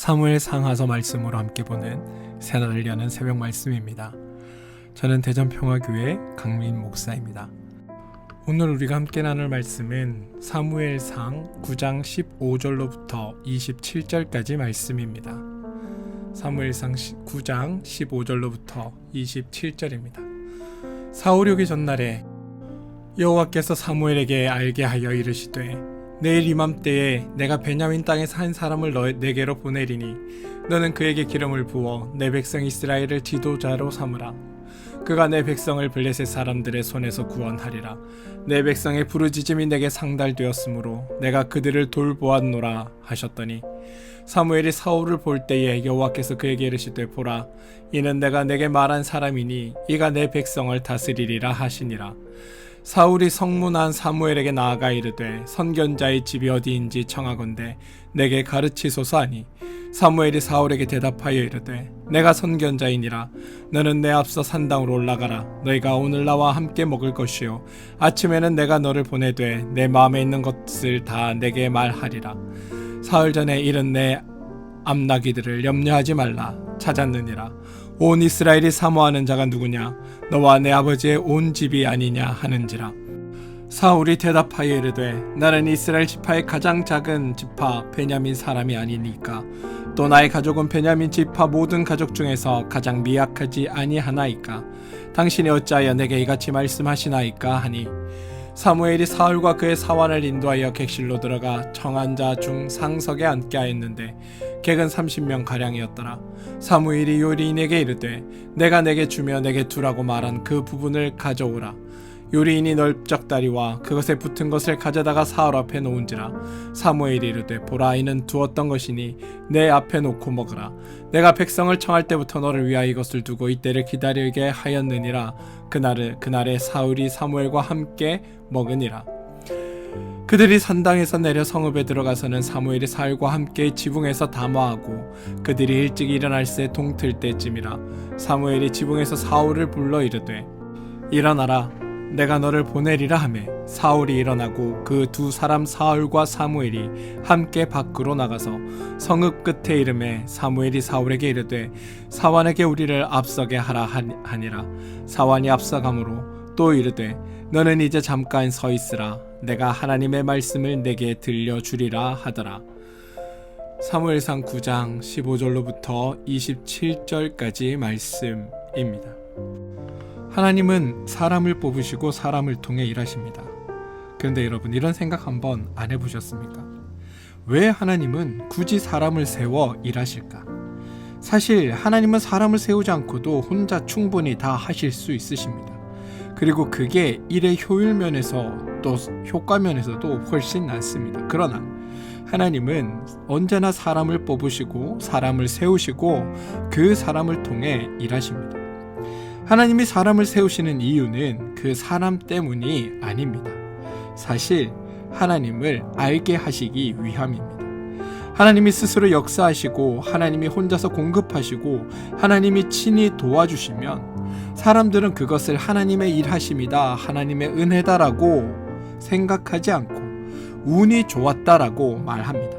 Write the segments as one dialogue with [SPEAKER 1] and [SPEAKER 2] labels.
[SPEAKER 1] 사무엘 상하서 말씀으로 함께 보는 새날을 여는 새벽 말씀입니다. 저는 대전평화교회 강민 목사입니다. 오늘 우리가 함께 나눌 말씀은 사무엘상 9장 15절로부터 27절까지 말씀입니다. 사무엘상 9장 15절로부터 27절입니다. 사울이 오기 전날에 여호와께서 사무엘에게 알게 하여 이르시되 내일 이맘때에 내가 베냐민 땅에서 한 사람을 내게로 보내리니 너는 그에게 기름을 부어 내 백성 이스라엘을 지도자로 삼으라. 그가 내 백성을 블레셋 사람들의 손에서 구원하리라. 내 백성의 부르짖음이 내게 상달되었으므로 내가 그들을 돌보았노라 하셨더니 사무엘이 사울을 볼 때에 여호와께서 그에게 이르시되 보라 이는 내가 내게 말한 사람이니 이가 내 백성을 다스리리라 하시니라. 사울이 성문한 사무엘에게 나아가 이르되 선견자의 집이 어디인지 청하건대 내게 가르치소서 하니 사무엘이 사울에게 대답하여 이르되 내가 선견자이니라. 너는 내 앞서 산당으로 올라가라. 너희가 오늘 나와 함께 먹을 것이요 아침에는 내가 너를 보내되 내 마음에 있는 것을 다 내게 말하리라. 사흘 전에 이른 내 암나기들을 염려하지 말라. 찾았느니라. 온 이스라엘이 사모하는 자가 누구냐? 너와 내 아버지의 온 집이 아니냐 하는지라. 사울이 대답하여 이르되 나는 이스라엘 지파의 가장 작은 지파 베냐민 사람이 아니니까 또 나의 가족은 베냐민 지파 모든 가족 중에서 가장 미약하지 아니하나이까 당신이 어찌하여 내게 이같이 말씀하시나이까 하니 사무엘이 사울과 그의 사환을 인도하여 객실로 들어가 청한 자 중 상석에 앉게 하였는데 객은 30명 가량이었더라. 사무엘이 요리인에게 이르되 내가 내게 주며 내게 두라고 말한 그 부분을 가져오라. 요리인이 널쩍다리와 그것에 붙은 것을 가져다가 사울 앞에 놓은지라. 사무엘이 이르되 보라 이는 두었던 것이니 내 앞에 놓고 먹으라. 내가 백성을 청할 때부터 너를 위하여 이것을 두고 이때를 기다리게 하였느니라. 그날에 사울이 사무엘과 함께 먹으니라. 그들이 산당에서 내려 성읍에 들어가서는 사무엘이 사울과 함께 지붕에서 담화하고 그들이 일찍 일어날 새 동틀 때쯤이라. 사무엘이 지붕에서 사울을 불러 이르되 일어나라 내가 너를 보내리라 하매 사울이 일어나고 그 두 사람 사울과 사무엘이 함께 밖으로 나가서 성읍 끝에 이르매 사무엘이 사울에게 이르되 사환에게 우리를 앞서게 하라 하니라. 사환이 앞서가므로 또 이르되 너는 이제 잠깐 서 있으라. 내가 하나님의 말씀을 내게 들려주리라 하더라. 사무엘상 9장 15절로부터 27절까지 말씀입니다. 하나님은 사람을 뽑으시고 사람을 통해 일하십니다. 그런데 여러분 이런 생각 한번 안 해보셨습니까? 왜 하나님은 굳이 사람을 세워 일하실까? 사실 하나님은 사람을 세우지 않고도 혼자 충분히 다 하실 수 있으십니다. 그리고 그게 일의 효율 면에서 또 효과 면에서도 훨씬 낫습니다. 그러나 하나님은 언제나 사람을 뽑으시고 사람을 세우시고 그 사람을 통해 일하십니다. 하나님이 사람을 세우시는 이유는 그 사람 때문이 아닙니다. 사실 하나님을 알게 하시기 위함입니다. 하나님이 스스로 역사하시고 하나님이 혼자서 공급하시고 하나님이 친히 도와주시면 사람들은 그것을 하나님의 일하심이다, 하나님의 은혜다라고 생각하지 않고 운이 좋았다라고 말합니다.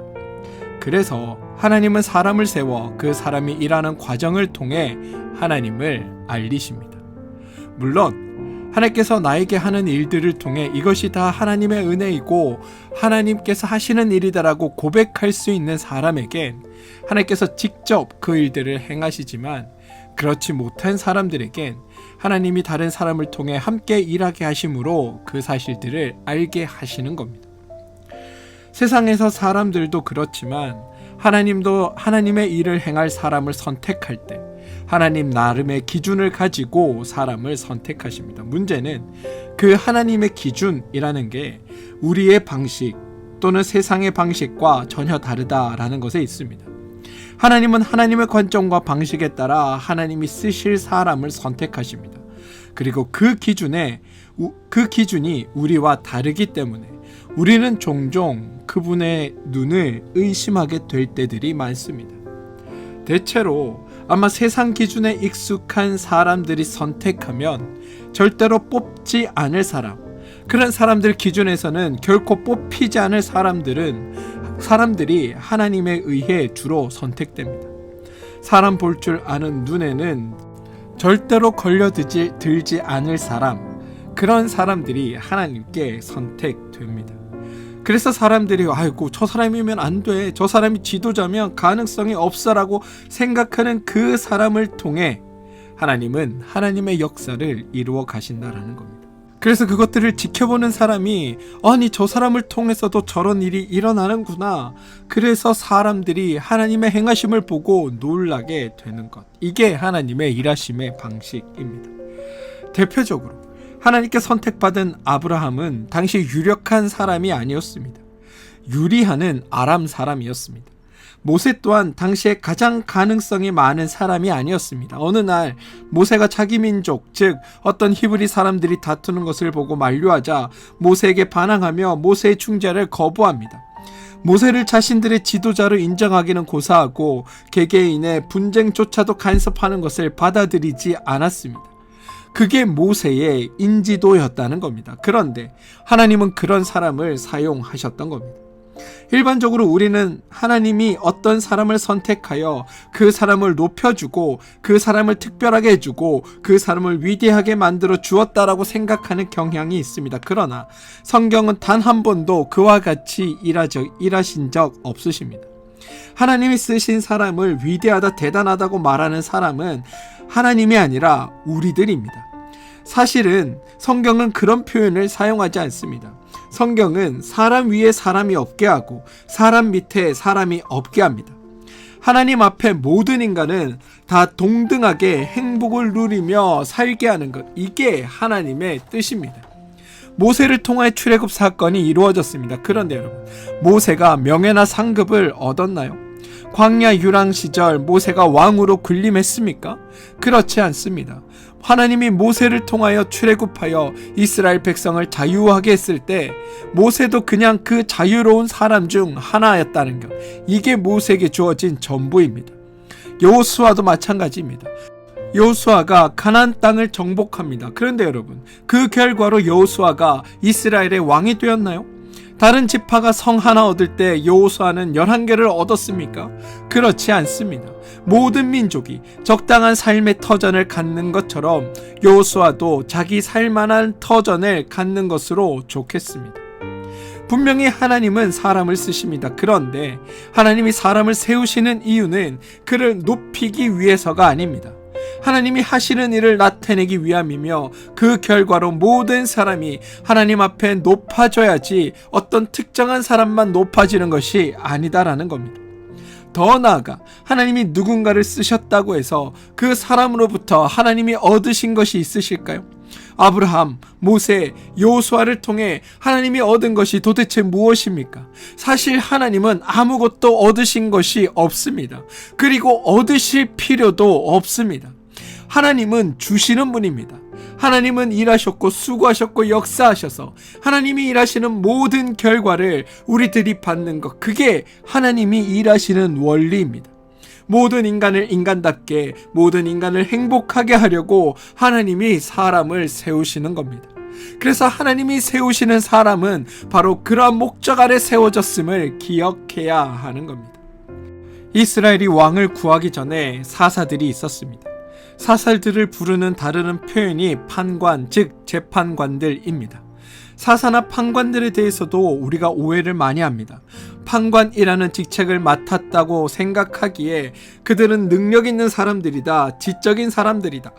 [SPEAKER 1] 그래서 하나님은 사람을 세워 그 사람이 일하는 과정을 통해 하나님을 알리십니다. 물론 하나님께서 나에게 하는 일들을 통해 이것이 다 하나님의 은혜이고 하나님께서 하시는 일이다라고 고백할 수 있는 사람에겐 하나님께서 직접 그 일들을 행하시지만 그렇지 못한 사람들에겐 하나님이 다른 사람을 통해 함께 일하게 하심으로 그 사실들을 알게 하시는 겁니다. 세상에서 사람들도 그렇지만 하나님도 하나님의 일을 행할 사람을 선택할 때 하나님 나름의 기준을 가지고 사람을 선택하십니다. 문제는 그 하나님의 기준이라는 게 우리의 방식 또는 세상의 방식과 전혀 다르다라는 것에 있습니다. 하나님은 하나님의 관점과 방식에 따라 하나님이 쓰실 사람을 선택하십니다. 그리고 그 기준이 우리와 다르기 때문에 우리는 종종 그분의 눈을 의심하게 될 때들이 많습니다. 대체로 아마 세상 기준에 익숙한 사람들이 선택하면 절대로 뽑지 않을 사람, 그런 사람들 기준에서는 결코 뽑히지 않을 사람들은 사람들이 하나님에 의해 주로 선택됩니다. 사람 볼 줄 아는 눈에는 절대로 걸려들지 않을 사람, 그런 사람들이 하나님께 선택됩니다. 그래서 사람들이 아이고 저 사람이면 안 돼, 저 사람이 지도자면 가능성이 없어라고 생각하는 그 사람을 통해 하나님은 하나님의 역사를 이루어 가신다라는 겁니다. 그래서 그것들을 지켜보는 사람이 아니 저 사람을 통해서도 저런 일이 일어나는구나, 그래서 사람들이 하나님의 행하심을 보고 놀라게 되는 것, 이게 하나님의 일하심의 방식입니다. 대표적으로 하나님께 선택받은 아브라함은 당시 유력한 사람이 아니었습니다. 유리하는 아람 사람이었습니다. 모세 또한 당시에 가장 가능성이 많은 사람이 아니었습니다. 어느 날 모세가 자기 민족, 즉 어떤 히브리 사람들이 다투는 것을 보고 만류하자 모세에게 반항하며 모세의 중재를 거부합니다. 모세를 자신들의 지도자로 인정하기는 고사하고 개개인의 분쟁조차도 간섭하는 것을 받아들이지 않았습니다. 그게 모세의 인지도였다는 겁니다. 그런데 하나님은 그런 사람을 사용하셨던 겁니다. 일반적으로 우리는 하나님이 어떤 사람을 선택하여 그 사람을 높여주고 그 사람을 특별하게 해주고 그 사람을 위대하게 만들어 주었다라고 생각하는 경향이 있습니다. 그러나 성경은 단 한 번도 그와 같이 일하신 적 없으십니다. 하나님이 쓰신 사람을 위대하다 대단하다고 말하는 사람은 하나님이 아니라 우리들입니다. 사실은 성경은 그런 표현을 사용하지 않습니다. 성경은 사람 위에 사람이 없게 하고 사람 밑에 사람이 없게 합니다. 하나님 앞에 모든 인간은 다 동등하게 행복을 누리며 살게 하는 것, 이게 하나님의 뜻입니다. 모세를 통해 출애굽 사건이 이루어졌습니다. 그런데 여러분, 모세가 명예나 상급을 얻었나요? 광야 유랑 시절 모세가 왕으로 군림했습니까? 그렇지 않습니다. 하나님이 모세를 통하여 출애굽하여 이스라엘 백성을 자유하게 했을 때 모세도 그냥 그 자유로운 사람 중 하나였다는 것, 이게 모세에게 주어진 전부입니다. 여호수아도 마찬가지입니다. 여호수아가 가나안 땅을 정복합니다. 그런데 여러분, 그 결과로 여호수아가 이스라엘의 왕이 되었나요? 다른 지파가 성 하나 얻을 때 여호수아는 11개를 얻었습니까? 그렇지 않습니다. 모든 민족이 적당한 삶의 터전을 갖는 것처럼 여호수아도 자기 살만한 터전을 갖는 것으로 좋겠습니다. 분명히 하나님은 사람을 쓰십니다. 그런데 하나님이 사람을 세우시는 이유는 그를 높이기 위해서가 아닙니다. 하나님이 하시는 일을 나타내기 위함이며 그 결과로 모든 사람이 하나님 앞에 높아져야지 어떤 특정한 사람만 높아지는 것이 아니다라는 겁니다. 더 나아가 하나님이 누군가를 쓰셨다고 해서 그 사람으로부터 하나님이 얻으신 것이 있으실까요? 아브라함, 모세, 여호수아를 통해 하나님이 얻은 것이 도대체 무엇입니까? 사실 하나님은 아무것도 얻으신 것이 없습니다. 그리고 얻으실 필요도 없습니다. 하나님은 주시는 분입니다. 하나님은 일하셨고 수고하셨고 역사하셔서 하나님이 일하시는 모든 결과를 우리들이 받는 것, 그게 하나님이 일하시는 원리입니다. 모든 인간을 인간답게, 모든 인간을 행복하게 하려고 하나님이 사람을 세우시는 겁니다. 그래서 하나님이 세우시는 사람은 바로 그러한 목적 아래 세워졌음을 기억해야 하는 겁니다. 이스라엘이 왕을 구하기 전에 사사들이 있었습니다. 사사들을 부르는 다른 표현이 판관, 즉 재판관들입니다. 사사나 판관들에 대해서도 우리가 오해를 많이 합니다. 판관이라는 직책을 맡았다고 생각하기에 그들은 능력 있는 사람들이다, 지적인 사람들이다,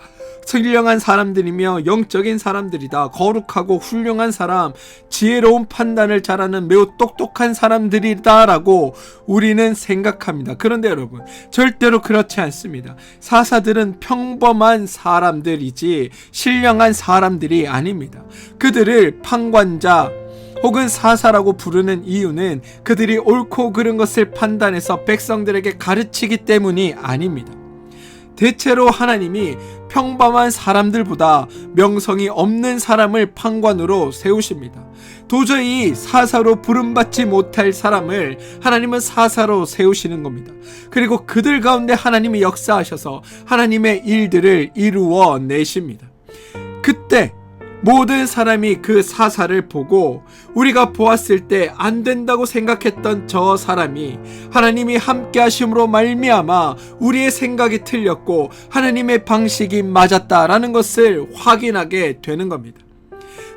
[SPEAKER 1] 선량한 사람들이며 영적인 사람들이다, 거룩하고 훌륭한 사람, 지혜로운 판단을 잘하는 매우 똑똑한 사람들이다 라고 우리는 생각합니다. 그런데 여러분, 절대로 그렇지 않습니다. 사사들은 평범한 사람들이지 신령한 사람들이 아닙니다. 그들을 판관자 혹은 사사라고 부르는 이유는 그들이 옳고 그른 것을 판단해서 백성들에게 가르치기 때문이 아닙니다. 대체로 하나님이 평범한 사람들보다 명성이 없는 사람을 판관으로 세우십니다. 도저히 사사로 부름받지 못할 사람을 하나님은 사사로 세우시는 겁니다. 그리고 그들 가운데 하나님이 역사하셔서 하나님의 일들을 이루어 내십니다. 그때 모든 사람이 그 사사를 보고 우리가 보았을 때 안 된다고 생각했던 저 사람이 하나님이 함께 하심으로 말미암아 우리의 생각이 틀렸고 하나님의 방식이 맞았다라는 것을 확인하게 되는 겁니다.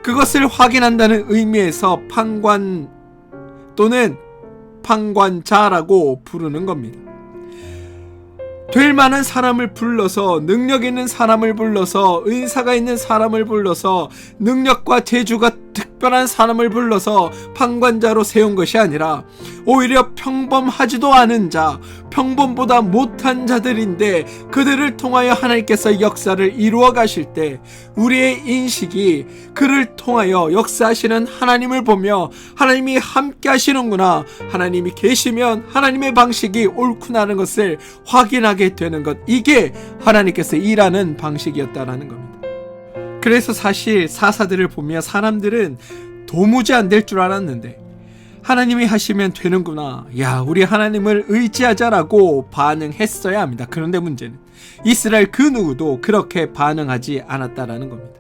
[SPEAKER 1] 그것을 확인한다는 의미에서 판관 또는 판관자라고 부르는 겁니다. 될 만한 사람을 불러서, 능력 있는 사람을 불러서, 은사가 있는 사람을 불러서, 능력과 재주가 특별한 사람을 불러서 판관자로 세운 것이 아니라 오히려 평범하지도 않은 자, 평범보다 못한 자들인데 그들을 통하여 하나님께서 역사를 이루어 가실 때 우리의 인식이 그를 통하여 역사하시는 하나님을 보며 하나님이 함께 하시는구나, 하나님이 계시면 하나님의 방식이 옳구나라는 것을 확인하게 되는 것, 이게 하나님께서 일하는 방식이었다라는 겁니다. 그래서 사실 사사들을 보며 사람들은 도무지 안 될 줄 알았는데 하나님이 하시면 되는구나, 야 우리 하나님을 의지하자라고 반응했어야 합니다. 그런데 문제는 이스라엘 그 누구도 그렇게 반응하지 않았다라는 겁니다.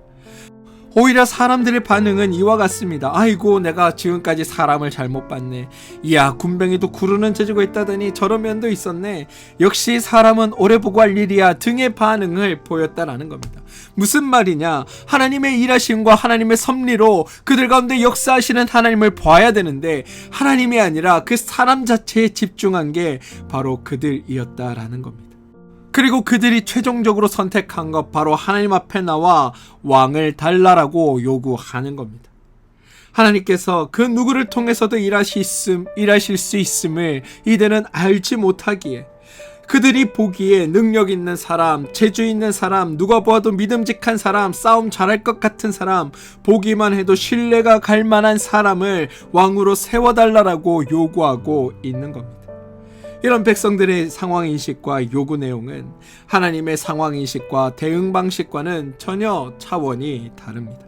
[SPEAKER 1] 오히려 사람들의 반응은 이와 같습니다. 아이고 내가 지금까지 사람을 잘못 봤네. 이야 군뱅이도 구르는 재주가 있다더니 저런 면도 있었네. 역시 사람은 오래 보고 할 일이야 등의 반응을 보였다라는 겁니다. 무슨 말이냐, 하나님의 일하심과 하나님의 섭리로 그들 가운데 역사하시는 하나님을 봐야 되는데 하나님이 아니라 그 사람 자체에 집중한 게 바로 그들이었다라는 겁니다. 그리고 그들이 최종적으로 선택한 것, 바로 하나님 앞에 나와 왕을 달라라고 요구하는 겁니다. 하나님께서 그 누구를 통해서도 일하실 수 있음을 이들은 알지 못하기에 그들이 보기에 능력 있는 사람, 재주 있는 사람, 누가 보아도 믿음직한 사람, 싸움 잘할 것 같은 사람, 보기만 해도 신뢰가 갈 만한 사람을 왕으로 세워달라고 요구하고 있는 겁니다. 이런 백성들의 상황인식과 요구 내용은 하나님의 상황인식과 대응 방식과는 전혀 차원이 다릅니다.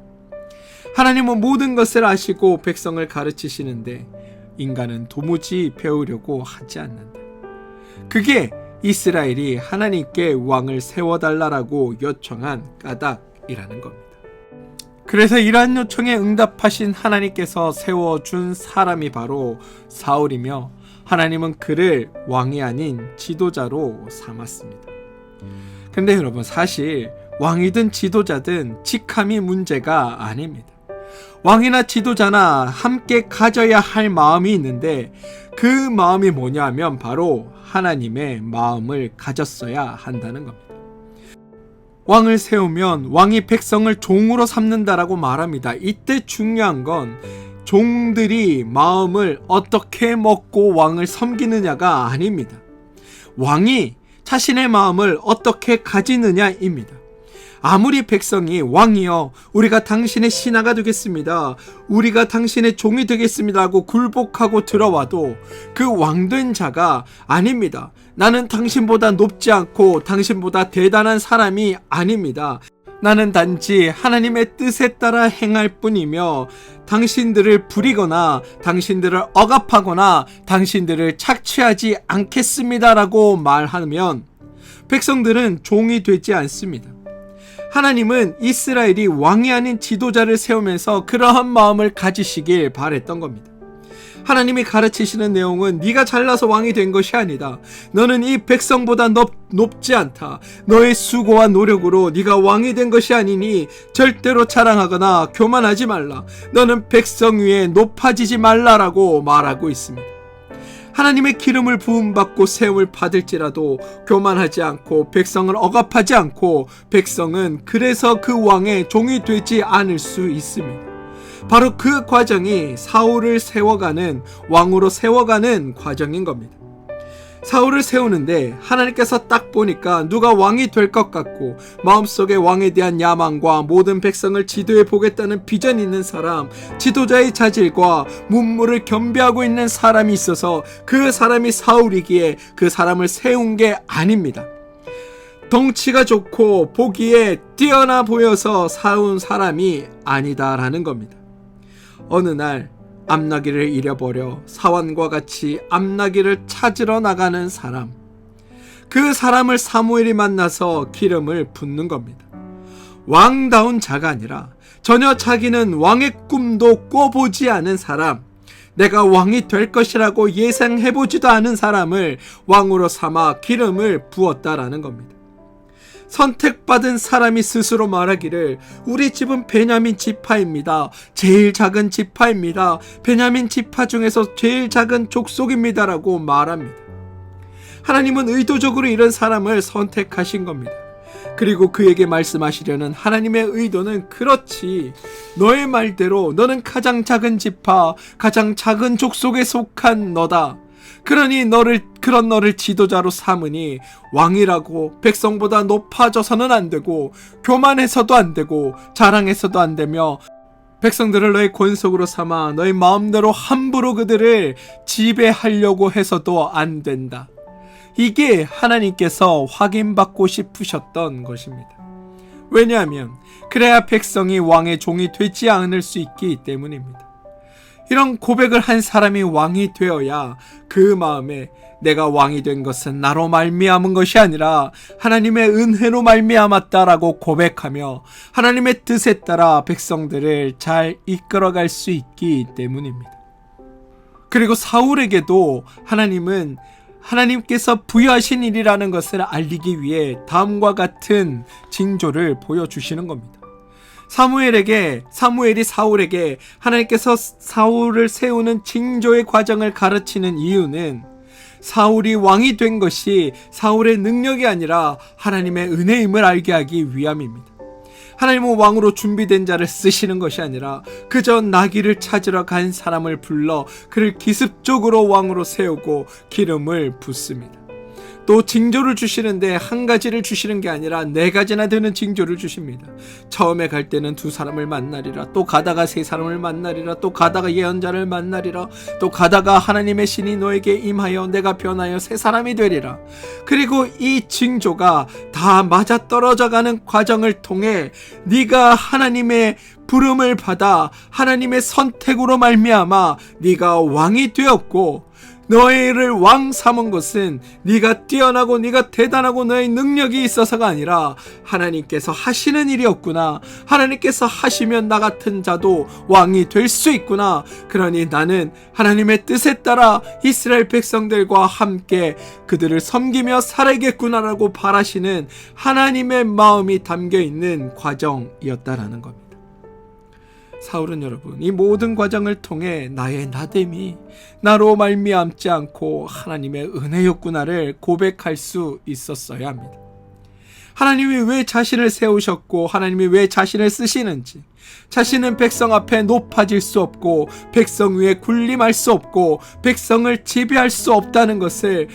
[SPEAKER 1] 하나님은 모든 것을 아시고 백성을 가르치시는데 인간은 도무지 배우려고 하지 않는다. 그게 이스라엘이 하나님께 왕을 세워달라고 요청한 까닭이라는 겁니다. 그래서 이러한 요청에 응답하신 하나님께서 세워준 사람이 바로 사울이며 하나님은 그를 왕이 아닌 지도자로 삼았습니다. 근데 여러분, 사실 왕이든 지도자든 직함이 문제가 아닙니다. 왕이나 지도자나 함께 가져야 할 마음이 있는데 그 마음이 뭐냐면 바로 하나님의 마음을 가졌어야 한다는 겁니다. 왕을 세우면 왕이 백성을 종으로 삼는다라고 말합니다. 이때 중요한 건 종들이 마음을 어떻게 먹고 왕을 섬기느냐가 아닙니다. 왕이 자신의 마음을 어떻게 가지느냐입니다. 아무리 백성이 왕이여 우리가 당신의 신하가 되겠습니다, 우리가 당신의 종이 되겠습니다 하고 굴복하고 들어와도 그 왕된 자가 아닙니다. 나는 당신보다 높지 않고 당신보다 대단한 사람이 아닙니다. 나는 단지 하나님의 뜻에 따라 행할 뿐이며 당신들을 부리거나 당신들을 억압하거나 당신들을 착취하지 않겠습니다라고 말하면 백성들은 종이 되지 않습니다. 하나님은 이스라엘이 왕이 아닌 지도자를 세우면서 그러한 마음을 가지시길 바랬던 겁니다. 하나님이 가르치시는 내용은 네가 잘나서 왕이 된 것이 아니다. 너는 이 백성보다 높지 않다. 너의 수고와 노력으로 네가 왕이 된 것이 아니니 절대로 자랑하거나 교만하지 말라. 너는 백성 위에 높아지지 말라라고 말하고 있습니다. 하나님의 기름을 부음받고 세움을 받을지라도 교만하지 않고 백성을 억압하지 않고 백성은 그래서 그 왕의 종이 되지 않을 수 있습니다. 바로 그 과정이 사울을 세워가는, 왕으로 세워가는 과정인 겁니다. 사울을 세우는데 하나님께서 딱 보니까 누가 왕이 될 것 같고 마음속에 왕에 대한 야망과 모든 백성을 지도해 보겠다는 비전이 있는 사람, 지도자의 자질과 문무를 겸비하고 있는 사람이 있어서 그 사람이 사울이기에 그 사람을 세운 게 아닙니다. 덩치가 좋고 보기에 뛰어나 보여서 세운 사람이 아니다라는 겁니다. 어느 날 암나귀를 잃어버려 사환과 같이 암나귀를 찾으러 나가는 사람, 그 사람을 사무엘이 만나서 기름을 붓는 겁니다. 왕다운 자가 아니라 전혀 자기는 왕의 꿈도 꿔보지 않은 사람, 내가 왕이 될 것이라고 예상해보지도 않은 사람을 왕으로 삼아 기름을 부었다라는 겁니다. 선택받은 사람이 스스로 말하기를 우리 집은 베냐민 지파입니다. 제일 작은 지파입니다. 베냐민 지파 중에서 제일 작은 족속입니다. 라고 말합니다. 하나님은 의도적으로 이런 사람을 선택하신 겁니다. 그리고 그에게 말씀하시려는 하나님의 의도는 그렇지. 너의 말대로 너는 가장 작은 지파, 가장 작은 족속에 속한 너다. 그러니 그런 너를 지도자로 삼으니 왕이라고 백성보다 높아져서는 안 되고 교만해서도 안 되고 자랑해서도 안 되며 백성들을 너의 권속으로 삼아 너의 마음대로 함부로 그들을 지배하려고 해서도 안 된다. 이게 하나님께서 확인받고 싶으셨던 것입니다. 왜냐하면 그래야 백성이 왕의 종이 되지 않을 수 있기 때문입니다. 이런 고백을 한 사람이 왕이 되어야 그 마음에 내가 왕이 된 것은 나로 말미암은 것이 아니라 하나님의 은혜로 말미암았다라고 고백하며 하나님의 뜻에 따라 백성들을 잘 이끌어갈 수 있기 때문입니다. 그리고 사울에게도 하나님께서 부여하신 일이라는 것을 알리기 위해 다음과 같은 징조를 보여주시는 겁니다. 사무엘이 사울에게 하나님께서 사울을 세우는 징조의 과정을 가르치는 이유는 사울이 왕이 된 것이 사울의 능력이 아니라 하나님의 은혜임을 알게 하기 위함입니다. 하나님은 왕으로 준비된 자를 쓰시는 것이 아니라 그저 나귀를 찾으러 간 사람을 불러 그를 기습적으로 왕으로 세우고 기름을 붓습니다. 또 징조를 주시는데 한 가지를 주시는 게 아니라 4가지나 되는 징조를 주십니다. 처음에 갈 때는 2사람을 만나리라, 또 가다가 3사람을 만나리라, 또 가다가 예언자를 만나리라, 또 가다가 하나님의 신이 너에게 임하여 내가 변하여 새 사람이 되리라. 그리고 이 징조가 다 맞아떨어져가는 과정을 통해 네가 하나님의 부름을 받아 하나님의 선택으로 말미암아 네가 왕이 되었고, 너희를 왕 삼은 것은 네가 뛰어나고 네가 대단하고 너의 능력이 있어서가 아니라 하나님께서 하시는 일이었구나. 하나님께서 하시면 나 같은 자도 왕이 될 수 있구나. 그러니 나는 하나님의 뜻에 따라 이스라엘 백성들과 함께 그들을 섬기며 살아야겠구나라고 바라시는 하나님의 마음이 담겨있는 과정이었다라는 겁니다. 사울은 여러분, 이 모든 과정을 통해 나의 나됨이 나로 말미암지 않고 하나님의 은혜였구나를 고백할 수 있었어야 합니다. 하나님이 왜 자신을 세우셨고 하나님이 왜 자신을 쓰시는지, 자신은 백성 앞에 높아질 수 없고 백성 위에 군림할 수 없고 백성을 지배할 수 없다는 것을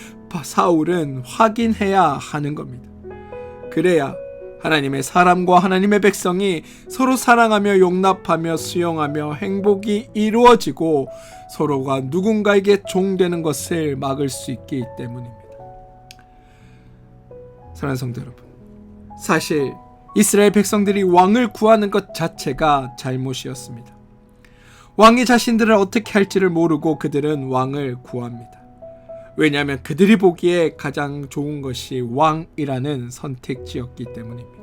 [SPEAKER 1] 사울은 확인해야 하는 겁니다. 그래야 하나님의 사람과 하나님의 백성이 서로 사랑하며 용납하며 수용하며 행복이 이루어지고 서로가 누군가에게 종되는 것을 막을 수 있기 때문입니다. 사랑하는 성도 여러분, 사실 이스라엘 백성들이 왕을 구하는 것 자체가 잘못이었습니다. 왕이 자신들을 어떻게 할지를 모르고 그들은 왕을 구합니다. 왜냐하면 그들이 보기에 가장 좋은 것이 왕이라는 선택지였기 때문입니다.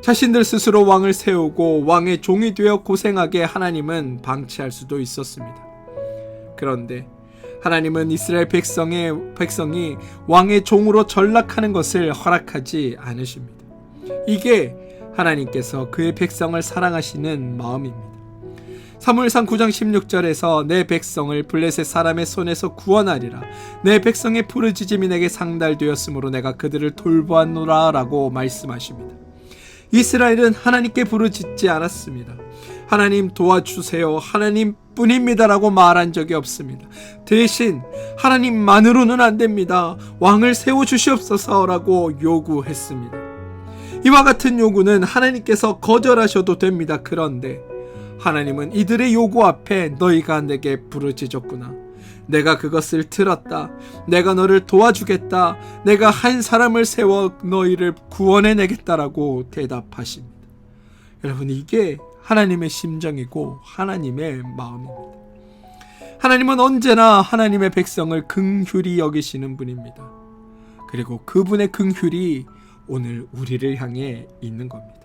[SPEAKER 1] 자신들 스스로 왕을 세우고 왕의 종이 되어 고생하게 하나님은 방치할 수도 있었습니다. 그런데 하나님은 이스라엘 백성이 왕의 종으로 전락하는 것을 허락하지 않으십니다. 이게 하나님께서 그의 백성을 사랑하시는 마음입니다. 사무엘상 9장 16절에서 내 백성을 블레셋 사람의 손에서 구원하리라. 내 백성의 부르짖음이 내게 상달되었으므로 내가 그들을 돌보았노라 라고 말씀하십니다. 이스라엘은 하나님께 부르짖지 않았습니다. 하나님 도와주세요, 하나님 뿐입니다 라고 말한 적이 없습니다. 대신 하나님만으로는 안 됩니다, 왕을 세워주시옵소서 라고 요구했습니다. 이와 같은 요구는 하나님께서 거절하셔도 됩니다. 그런데 하나님은 이들의 요구 앞에 너희가 내게 부르짖었구나, 내가 그것을 들었다, 내가 너를 도와주겠다, 내가 한 사람을 세워 너희를 구원해내겠다라고 대답하십니다. 여러분, 이게 하나님의 심정이고 하나님의 마음입니다. 하나님은 언제나 하나님의 백성을 긍휼히 여기시는 분입니다. 그리고 그분의 긍휼이 오늘 우리를 향해 있는 겁니다.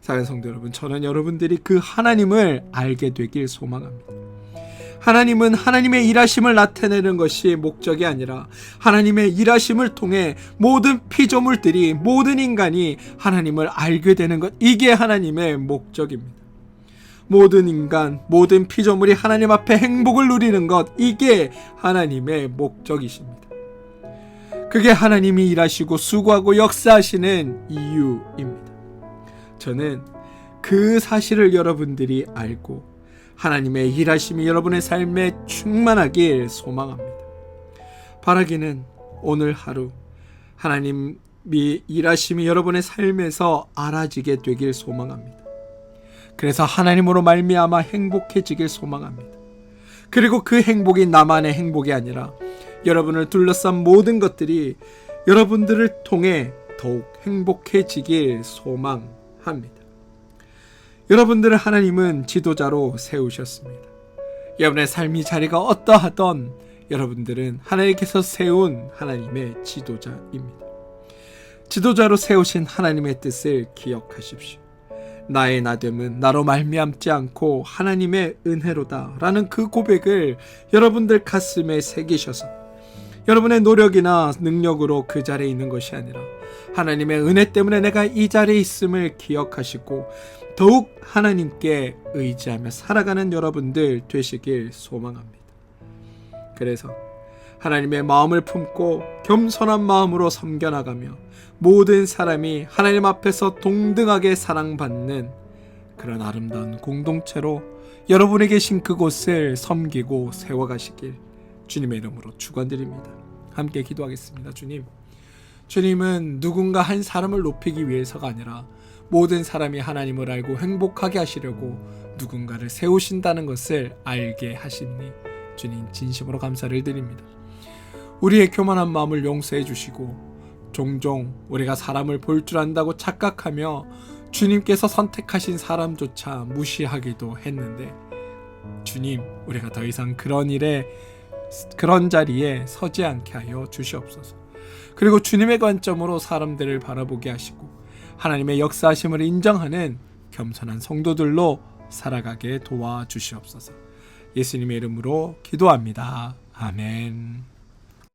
[SPEAKER 1] 사랑하는 성도 여러분, 저는 여러분들이 그 하나님을 알게 되길 소망합니다. 하나님은 하나님의 일하심을 나타내는 것이 목적이 아니라 하나님의 일하심을 통해 모든 피조물들이, 모든 인간이 하나님을 알게 되는 것, 이게 하나님의 목적입니다. 모든 인간, 모든 피조물이 하나님 앞에 행복을 누리는 것, 이게 하나님의 목적이십니다. 그게 하나님이 일하시고 수고하고 역사하시는 이유입니다. 저는 그 사실을 여러분들이 알고 하나님의 일하심이 여러분의 삶에 충만하길 소망합니다. 바라기는 오늘 하루 하나님이 일하심이 여러분의 삶에서 알아지게 되길 소망합니다. 그래서 하나님으로 말미암아 행복해지길 소망합니다. 그리고 그 행복이 나만의 행복이 아니라 여러분을 둘러싼 모든 것들이 여러분들을 통해 더욱 행복해지길 소망합니다. 여러분들을 하나님은 지도자로 세우셨습니다. 여러분의 삶의 자리가 어떠하던 여러분들은 하나님께서 세운 하나님의 지도자입니다. 지도자로 세우신 하나님의 뜻을 기억하십시오. 나의 나됨은 나로 말미암지 않고 하나님의 은혜로다 라는 그 고백을 여러분들 가슴에 새기셔서 여러분의 노력이나 능력으로 그 자리에 있는 것이 아니라 하나님의 은혜 때문에 내가 이 자리에 있음을 기억하시고 더욱 하나님께 의지하며 살아가는 여러분들 되시길 소망합니다. 그래서 하나님의 마음을 품고 겸손한 마음으로 섬겨나가며 모든 사람이 하나님 앞에서 동등하게 사랑받는 그런 아름다운 공동체로 여러분이 계신 그곳을 섬기고 세워가시길 주님의 이름으로 축원드립니다. 함께 기도하겠습니다. 주님은 누군가 한 사람을 높이기 위해서가 아니라 모든 사람이 하나님을 알고 행복하게 하시려고 누군가를 세우신다는 것을 알게 하시니 주님 진심으로 감사를 드립니다. 우리의 교만한 마음을 용서해 주시고 종종 우리가 사람을 볼 줄 안다고 착각하며 주님께서 선택하신 사람조차 무시하기도 했는데 주님, 우리가 더 이상 그런 자리에 서지 않게 하여 주시옵소서. 그리고 주님의 관점으로 사람들을 바라보게 하시고 하나님의 역사하심을 인정하는 겸손한 성도들로 살아가게 도와주시옵소서. 예수님의 이름으로 기도합니다. 아멘.